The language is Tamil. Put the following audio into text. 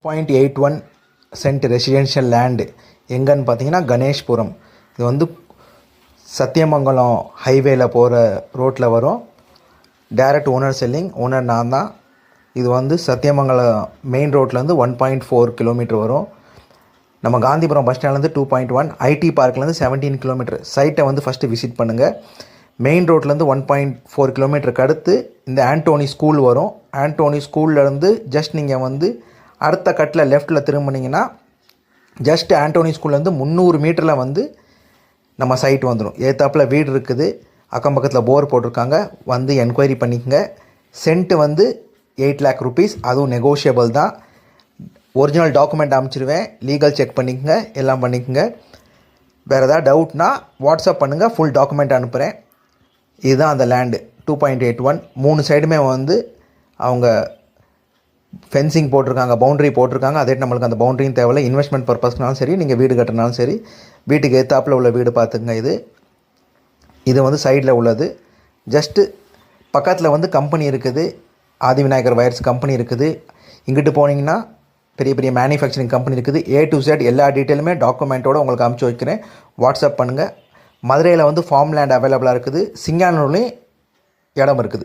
0.81 சென்ட் ரெசிடென்ஷியல் லேண்டு எங்கன்னு பார்த்தீங்கன்னா கணேஷ்புரம். இது வந்து சத்தியமங்கலம் ஹைவேல போகிற ரோட்டில் வரும். டைரக்ட் ஓனர் செல்லிங், ஓனர் நான் தான். இது வந்து சத்தியமங்கலம் மெயின் ரோட்லேருந்து 1.4 கிலோமீட்டர் வரும். நம்ம காந்திபுரம் பஸ் ஸ்டாண்ட்லேருந்து 2.1, ஐடி பார்க்லேருந்து 17 கிலோமீட்டர். சைட்டை வந்து ஃபஸ்ட்டு விசிட் பண்ணுங்கள். மெயின் ரோட்லேருந்து 1.4 கிலோமீட்டருக்கு அடுத்து இந்த ஆண்டோனி ஸ்கூல் வரும். ஆண்டோனி ஸ்கூல்லேருந்து ஜஸ்ட் நீங்கள் வந்து அடுத்த கட்டில் லெஃப்ட்டில் திரும்பினீங்கன்னா ஜஸ்ட் ஆண்டோனி ஸ்கூல்லேருந்து 300 மீட்டரில் வந்து நம்ம சைட் வந்துடும். ஏத்தாப்பில் வீடு இருக்குது, அக்கம் பக்கத்தில் போர் போட்டிருக்காங்க. வந்து என்கொயரி பண்ணிக்கங்க. சென்ட்டு வந்து 8 lakh rupees, அதுவும் நெகோஷியபிள் தான். ஒரிஜினல் டாக்குமெண்ட் அனுப்பிச்சிடுவேன், லீகல் செக் பண்ணிக்கங்க, எல்லாம் பண்ணிக்கங்க. வேறு ஏதாவது டவுட்னா வாட்ஸ்அப் பண்ணுங்கள், ஃபுல் டாக்குமெண்ட் அனுப்புகிறேன். இதுதான் அந்த லேண்டு 2.81. 3 சைடுமே வந்து அவங்க ஃபென்சிங் போட்டிருக்காங்க, பவுண்ட்ரி போட்டிருக்காங்க. அதே நம்மளுக்கு அந்த பவுண்ட்ரியும் தேவையில்லை. இன்வெஸ்ட்மெண்ட் பர்பஸ்னாலும் சரி, நீங்கள் வீடு கட்டினாலும் சரி, வீட்டுக்கு ஏத்தாப்பில் உள்ள வீடு பார்த்துக்குங்க. இது வந்து சைடில் உள்ளது. ஜஸ்ட்டு பக்கத்தில் வந்து கம்பெனி இருக்குது, ஆதிவிநாயகர் வயர்ஸ் கம்பெனி இருக்குது. இங்கிட்டு போனீங்கன்னா பெரிய பெரிய மேனுஃபேக்சரிங் கம்பெனி இருக்குது. A to Z எல்லா டீட்டெயிலுமே டாக்குமெண்ட்டோடு உங்களுக்கு அனுப்பிச்சி வைக்கிறேன். வாட்ஸ்அப் பண்ணுங்கள். மதுரையில் வந்து ஃபார்ம் லேண்ட் அவைலபிளாக இருக்குது. சிங்கானூர்லேயும் இடம் இருக்குது.